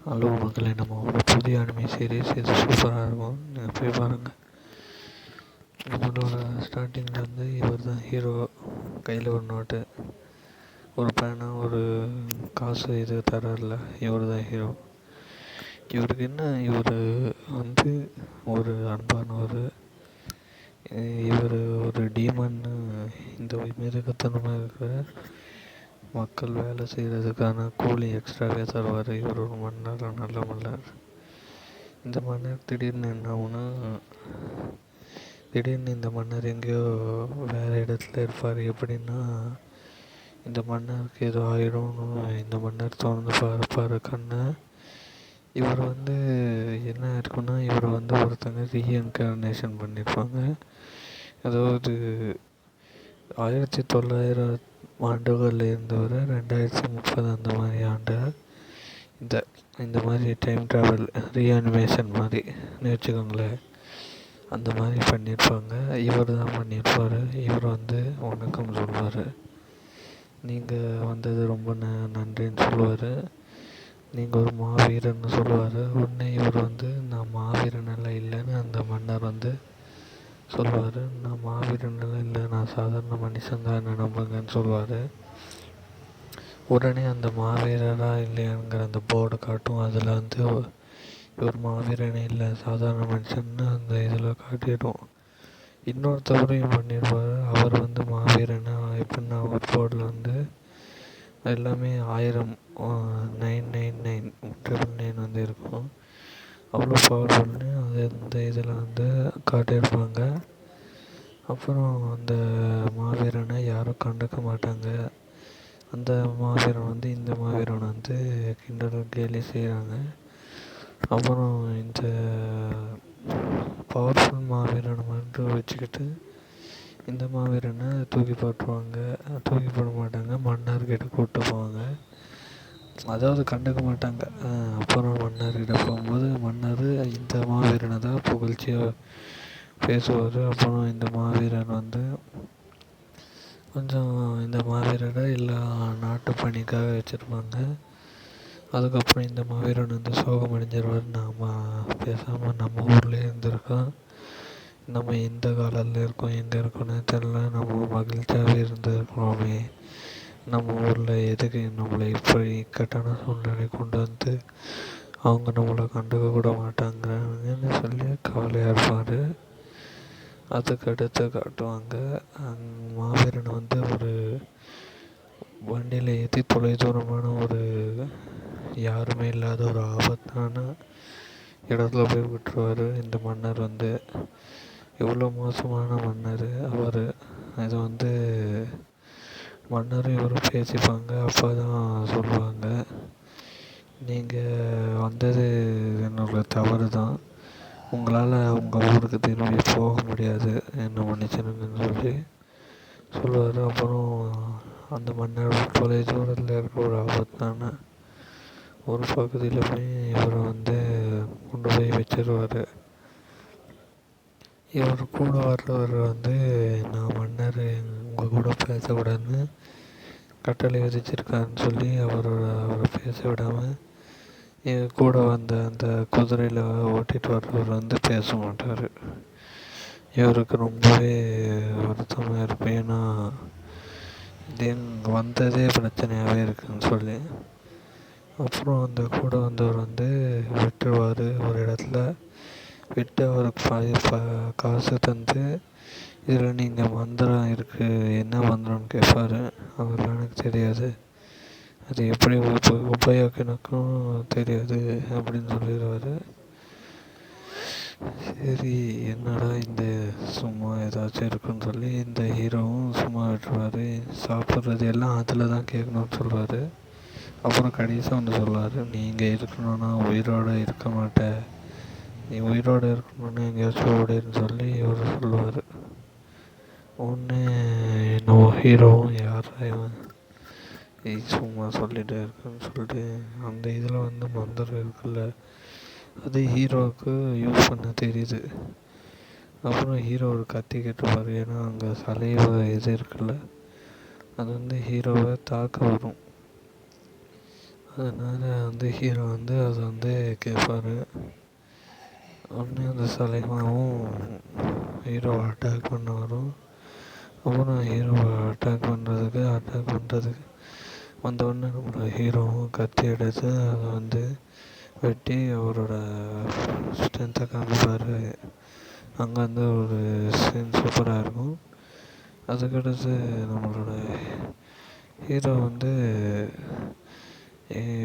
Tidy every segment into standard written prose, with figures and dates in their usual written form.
Hello மக்களே, நம்ம ஒரு புதிய அனிமி சீரீஸ். இது சூப்பராக இருக்கும், நீங்கள் போய் பாருங்கள். நம்மளோட ஸ்டார்டிங்கில் வந்து இவர் தான் ஹீரோ. கையில் ஒரு நோட்டு, ஒரு பேனா, ஒரு காசு இது தரார்ல, இவர் தான் ஹீரோ. இவருக்கு என்ன, இவர் வந்து ஒரு அன்பானவர். இவர் ஒரு டீமன்னு, இந்த மிருகத்தனமாக இருக்கிற மக்கள் வேலை செய்கிறதுக்கான கூலி எக்ஸ்ட்ராவே தருவார். இவர் ஒரு மன்னர், நல்ல மன்னர். இந்த மன்னர் திடீர்னு என்ன ஆகுனா, திடீர்னு இந்த மன்னர் எங்கேயோ வேறு இடத்துல இருப்பார். எப்படின்னா, இந்த மன்னருக்கு ஏதோ ஆயிடும்னு இந்த மன்னர் திறந்து பார்ப்பார் கண்ணை. இவர் வந்து என்ன இருக்குன்னா, இவர் வந்து ஒருத்தங்க ரீஇன்கார்னேஷன் பண்ணியிருப்பாங்க. அதாவது 1900 ஆண்டுகளில் இருந்தவர் 2030 அந்த மாதிரி ஆண்டு. இந்த மாதிரி டைம் ட்ராவல் ரீஅனிமேஷன் மாதிரி வச்சுக்கோங்களேன். அந்த மாதிரி பண்ணியிருப்பாங்க. இவர் தான் பண்ணியிருப்பார். இவர் வந்து வணக்கம் சொல்வார். நீங்கள் வந்தது ரொம்ப நன்றின்னு சொல்லுவார். நீங்கள் ஒரு மாவீரன்னு சொல்லுவார். உடனே இவர் வந்து நான் மாவீரனெல்லாம் இல்லைன்னு அந்த மன்னர் வந்து சொல்லுவார். நான் மாவீரனெல்லாம் இல்லை, நான் சாதாரண மனுஷன் தான், என்ன நம்புங்கன்னு சொல்லுவார். உடனே அந்த மாவீரராக இல்லையாங்கிற அந்த போர்டை காட்டும். அதில் வந்து இவர் மாவீரனே இல்லை, சாதாரண மனுஷன்னு அந்த இதில் காட்டிடும். இன்னொருத்தவரையும் பண்ணிடுவார். அவர் வந்து மாவீரனை எப்படின்னா, ஒரு போர்டில் வந்து எல்லாமே 1000 999 வந்து இருக்கும். அவ்வளோ பவர்ஃபுல்னு அது இந்த இதில் வந்து காட்டியிருப்பாங்க. அப்புறம் அந்த மாவீரனை யாரும் கண்டுக்க மாட்டாங்க. அந்த மாவீரன் வந்து இந்த மாவீரனை வந்து கிண்டல் கேலி செய்கிறாங்க. அப்புறம் இந்த பவர்ஃபுல் மாவீரனை மட்டும் வச்சுக்கிட்டு இந்த மாவீரனை தூக்கி போட்டுருவாங்க. தூக்கி போட மாட்டாங்க, மன்னர்கிட்ட கூப்பிட்டு போவாங்க. அதாவது கண்டுக்க மாட்டாங்க. அப்புறம் மன்னர்கிட்ட போகும்போது மன்னர் இந்த மாவீரனை தான் புகழ்ச்சியாக பேசுவார். அப்புறம் இந்த மாவீரன் வந்து கொஞ்சம் இந்த மாவீரரை எல்லா நாட்டு பணிக்காக வச்சுருப்பாங்க. அதுக்கப்புறம் இந்த மாவீரன் வந்து சோகம் அடைஞ்சிருவார். நாம் பேசாமல் நம்ம ஊர்லேயே இருந்திருக்கோம், நம்ம எந்த காலத்தில் இருக்கோம், எங்கே இருக்கோன்னு தெரியல, நம்ம மகிழ்ச்சியாகவே இருந்திருக்கிறோமே, நம்ம ஊரில் எதுக்கு நம்மளை இப்படி இக்கட்டான சூழ்நிலை கொண்டு வந்து அவங்க நம்மளை கண்டுக்க கூட மாட்டாங்கன்னு சொல்லி கவலையாக இருப்பார். அதுக்கடுத்து காட்டுவாங்க, மாவீரனை வந்து ஒரு வண்டியில் ஏற்றி தொலைதூரமான ஒரு யாருமே இல்லாத ஒரு ஆபத்தான இடத்துல போய் விட்டுருவார். இந்த மன்னர் வந்து எவ்வளோ மோசமான மன்னர் அவர். இது வந்து மன்னரும் இவரும் பேசிப்பாங்க. அப்போ தான் சொல்லுவாங்க, நீங்கள் வந்தது என்னோட தவறு தான், உங்களால் உங்கள் ஊருக்கு திரும்பி போக முடியாது, என்ன மன்னிச்சிருங்கன்னு சொல்லி சொல்லுவார். அப்புறம் அந்த மன்னர் தொலை தூரத்தில் இருக்கிற ஒரு ஆபத்தான ஒரு பகுதியில் போய் இவரை வந்து கொண்டு போய் வச்சிருவார். இவர் கூட வர்றவர் வந்து நான் மன்னர், உங்கள் கூட பேசக்கூடாதுன்னு கட்டளை விதிச்சிருக்காருன்னு சொல்லி அவரை பேச விடாமல் கூட வந்த அந்த குதிரையில் ஓட்டிகிட்டு வர்றவர் வந்து பேச மாட்டார். இவருக்கு ரொம்பவே வருத்தமாக இருக்கும். ஏன்னா இது இங்கே வந்ததே பிரச்சனையாகவே இருக்குதுன்னு சொல்லி. அப்புறம் அந்த கூட வந்தவர் வந்து விட்டுருவார். ஒரு இடத்துல விட்டு அவருக்கு காசு தந்து, இதில் நீங்கள் மந்திரம் இருக்குது, என்ன மந்திரம்னு கேட்பார். அவரெலாம் எனக்கு தெரியாது, அது எப்படி உபயோகிக்கணுக்கும் தெரியாது அப்படின்னு சொல்லிடுவார். சரி, என்னடா இந்த சும்மா ஏதாச்சும் இருக்குன்னு சொல்லி இந்த ஹீரோவும் சும்மா விட்டுருவார். சாப்பிட்றது எல்லாம் அதில் தான் கேட்கணும்னு சொல்லுவார். அப்புறம் கடைசியாக ஒன்று சொல்லுவார், நீங்கள் இருக்கணும்னா உயிரோடு இருக்க மாட்டேன், நீ உயிரோடு இருக்கணும்னு எங்கேயாச்சும் ஓடின்னு சொல்லி இவர் சொல்லுவார். ஒன்று நம்ம ஹீரோவும் யார் இவன் சும்மா சொல்லிகிட்டே இருக்குன்னு சொல்லிட்டு அந்த இதில் வந்து மந்திரம் இருக்குல்ல, அது ஹீரோவுக்கு யூஸ் பண்ண தெரியுது. அப்புறம் ஹீரோ ஒரு கத்தி கேட்டுருப்பார். ஏன்னா அங்கே சலைவ இது இருக்குல்ல, அது வந்து ஹீரோவை தாக்க வரும். அதனால் வந்து ஹீரோ வந்து அதை வந்து கேட்பாரு. உடனே அந்த சலைமாவும் ஹீரோவை அட்டாக் பண்ண வரும். அப்புறம் ஹீரோவை அட்டாக் பண்ணுறதுக்கு வந்தவுடனே நம்மளோட ஹீரோவும் கத்தி எடுத்து அதை வந்து வெட்டி அவரோட ஸ்ட்ரென்த்தை காமிப்பார். அங்கே வந்து ஒரு சீன் சூப்பராக இருக்கும். அதுக்கடுத்து நம்மளோட ஹீரோ வந்து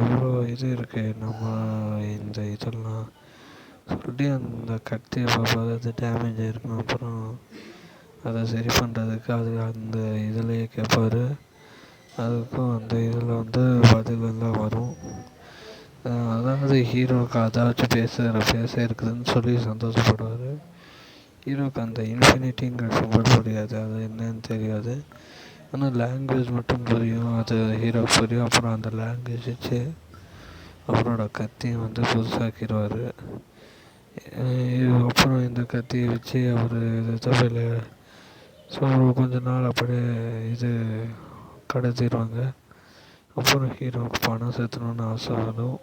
இவ்வளோ இது இருக்குது நம்ம இந்த இதெல்லாம் சொல்லி அந்த கத்தியை பார்ப்பாரு. அது டேமேஜ் ஆகிருக்கும். அப்புறம் அதை சரி பண்ணுறதுக்கு அது அந்த இதிலையே கேட்பார். அதுக்கும் அந்த இதில் வந்து பதிலெல்லாம் வரும். அதாவது ஹீரோவுக்கு அதாச்சும் பேச இருக்குதுன்னு சொல்லி சந்தோஷப்படுவார். ஹீரோவுக்கு அந்த இன்ஃபினிட்டிங்கிற சிம்பல் புரியாது, அது என்னன்னு தெரியாது. ஆனால் லாங்குவேஜ் மட்டும் புரியும், அது ஹீரோவுக்கு புரியும். அப்புறம் அந்த லாங்குவேஜ் வச்சு அவரோட கத்தியை வந்து புதுசாக்கிடுவார். அப்புறம் இந்த கத்தியை வச்சு அவர் தவிர ஸோ கொஞ்ச நாள் அப்படியே இது கடத்திடுவாங்க. அப்புறம் ஹீரோவுக்கு பணம் சேர்த்தணுன்னு ஆசை வரும்.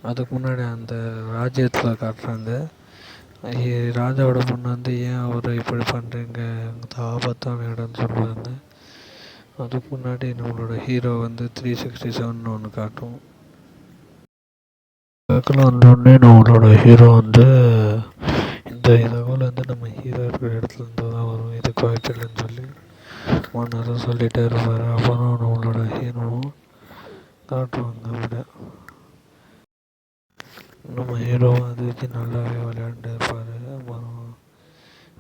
அதுக்கு முன்னாடி அந்த ராஜ்யத்தில் காட்டுறாங்க. ராஜாவோட பொண்ணு வந்து ஏன் அவரை இப்படி பண்ணுறீங்க, இந்த ஆபத்தான இடம்னு சொல்லுவாங்க. அதுக்கு முன்னாடி நம்மளோட ஹீரோ வந்து 367 ஒன்று காட்டும். பக்கத்தில் வந்தோடனே நம்மளோட ஹீரோ வந்து இந்த தகவல் வந்து நம்ம ஹீரோ இருக்கிற இடத்துல இருந்து தான் வரும், இதுக்கு வாய்ப்பு இல்லைன்னு சொல்லி மன்னரும் சொல்லிகிட்டே இருப்பார். அப்புறம் நம்மளோட ஹீரோவும் காட்டுவாங்க. அப்படி நம்ம ஹீரோவும் அது வச்சு நல்லாவே விளையாண்டு இருப்பார். அப்புறம்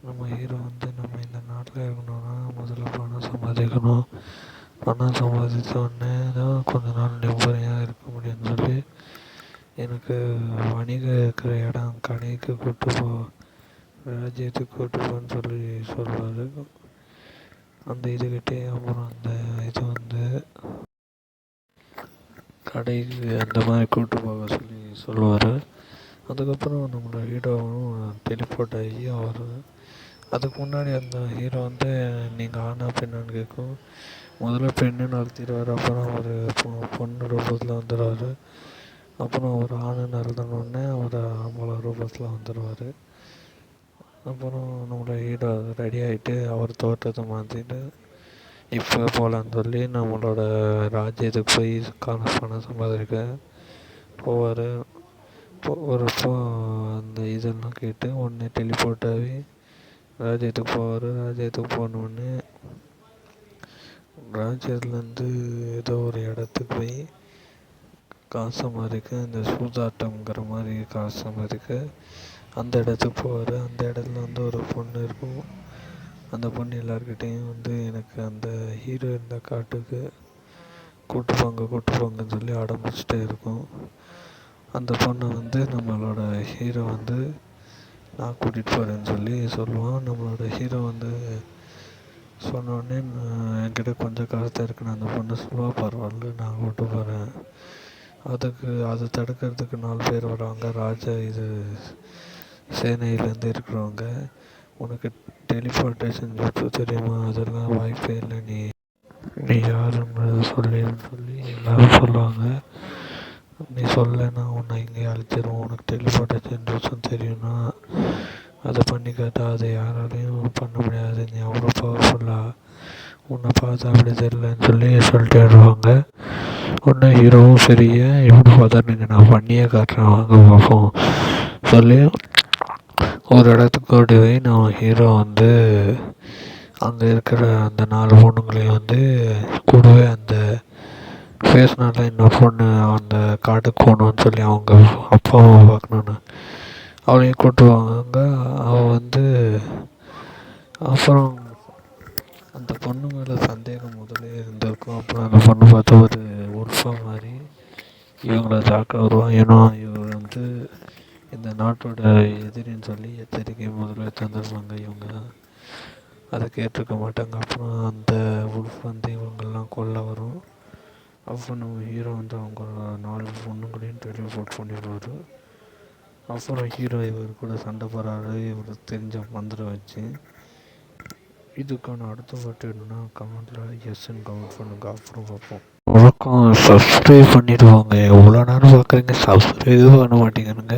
நம்ம ஹீரோ வந்து நம்ம இந்த நாட்டில் இருக்கணும்னா முதல்ல பணம் சம்பாதிக்கணும், பணம் சம்பாதிச்சோடனே தான் கொஞ்ச நாள் நிம்மதியாக இருக்க முடியும்னு சொல்லி எனக்கு வணிகம் இருக்கிற இடம் கடைக்கு கூப்பிட்டு ராஜ்யத்துக்கு கூப்பிட்டு சொல்லி சொல்லுவார். அந்த இதுக்கிட்டே அப்புறம் அந்த இது வந்து கடைக்கு அந்த மாதிரி கூப்பிட்டு போக சொல்லி சொல்லுவார். அதுக்கப்புறம் நம்மளோட ஹீரோவும் டெலிபோர்ட் ஆகி அவர் அதுக்கு முன்னாடி அந்த ஹீரோ வந்து நீங்கள் ஆனா பெண்ணான்னு கேட்கும். முதல்ல பெண்ணுன்னு அழுத்திடுவார். அப்புறம் ஒரு பொண்ணு ரூபத்தில் வந்துடுவார். அப்புறம் ஒரு ஆணுன்னு அழுத்தினோடனே அவர் ஆம்பளை ரூபத்தில் வந்துடுவார். அப்புறம் நம்மளோட ஹீரோ ரெடி ஆகிட்டு அவர் தோற்றத்தை மாற்றிட்டு இப்போ போகலான்னு சொல்லி நம்மளோட ராஜ்யத்துக்கு போய் பணம் சம்பாதிக்க போவார். போகிறப்போ அந்த இதெல்லாம் கேட்டு உடனே டெலிபோர்ட் ஆகி ராஜ்யத்துக்கு போவார். ராஜ்யத்துக்கு போனோடனே ராஜ்யத்துலேருந்து ஏதோ ஒரு இடத்துக்கு போய் காசு மாதிரி இந்த சூதாட்டங்கிற மாதிரி காசு மாதிரி அந்த இடத்துக்கு போவார். அந்த இடத்துல வந்து ஒரு பொண்ணு இருக்கும். அந்த பொண்ணு எல்லாருக்கிட்டேயும் வந்து எனக்கு அந்த ஹீரோ இருந்த காட்டுக்கு கூட்டு போங்கன்னு சொல்லி அடம்பிடிச்சிட்டே இருக்கும். அந்த பொண்ணை வந்து நம்மளோட ஹீரோ வந்து நான் கூட்டிகிட்டு போகிறேன்னு சொல்லி சொல்லுவான். நம்மளோட ஹீரோ வந்து சொன்னோடனே என்கிட்ட கொஞ்சம் காசு இருக்குன்னு அந்த பொண்ணு சொல்லுவாள். பரவாயில்ல, நான் கூப்பிட்டு போகிறேன். அதை தடுக்கிறதுக்கு 4 பேர் வராங்க. ராஜா இது சேனையிலேருந்து இருக்கிறவங்க. உனக்கு டெலிபோர்ட்டேஷன் ஜூட்டு தெரியுமா, அதெல்லாம் வாய்ப்பே இல்லை, நீ யாருன்னு சொல்லி எல்லோரும் சொல்லுவாங்க. நீ சொல்லனா உன்னை இங்கே அழைச்சிருவோம். உனக்கு டெலிபோர்ட்டேஷன் ஜூஸும் தெரியும்னா அதை பண்ணி கேட்டால் அதை யாராலையும் பண்ண முடியாது, நீ அவ்வளோ பவர்ஃபுல்லாக, உன்னை பார்த்தா அப்படி தெரியலன்னு சொல்லிட்டே வருவாங்க. உடனே ஹீரோவும் சரியா இவனு பார்த்தா நான் பண்ணியே காட்டுறேன் வாங்க பார்ப்போம் சொல்லி ஒரு இடத்துக்கு ஓடி போய் நம்ம ஹீரோ வந்து அங்கே இருக்கிற அந்த 4 பொண்ணுங்களையும் வந்து கூடவே அந்த ஃபேஸ்னால இன்னொரு பொண்ணு அந்த காட்டுக்கு போகணுன்னு சொல்லி அவங்க அப்பாவை பார்க்கணுன்னு அவளையும் கூட்டுவாங்க. அவள் வந்து அப்புறம் அந்த பொண்ணு மேலே சந்தேகம் முதலே இருந்திருக்கும். அப்புறம் அந்த பொண்ணு பார்த்தா ஒரு உல்ஃபாக மாதிரி இவங்கள தாக்க வருவான். ஏன்னா இவர் வந்து இந்த நாட்டோட எதிரின்னு சொல்லி எச்சரிக்கை முதல்ல தந்துருவாங்க. இவங்க அதை கேட்டிருக்க மாட்டாங்க. அப்புறம் அந்த உல்ஃப் வந்து இவங்கெல்லாம் கொல்ல வரும். அப்புறம் நம்ம ஹீரோ வந்து அவங்க 4 பொண்ணுங்களையும் டெலிபோர்ட் பண்ணிடுவார். அப்புறம் ஹீரோ இவர் கூட சண்டை போடுறாரு இவர் தெரிஞ்ச மந்திரம் வச்சு. இதுக்கான அடுத்த பாட்டு என்னென்னா கமெண்ட்டில் எஸ்ன்னு கமெண்ட் பண்ணுங்கள். அப்புறம் பார்ப்போம். வணக்கம். சப்ஸ்கிரைப் பண்ணிட்டு வாங்க. எவ்வளோ நேரம் பார்க்குறீங்க, சப்ஸ்கிரைபே பண்ண மாட்டேங்கிறீங்க.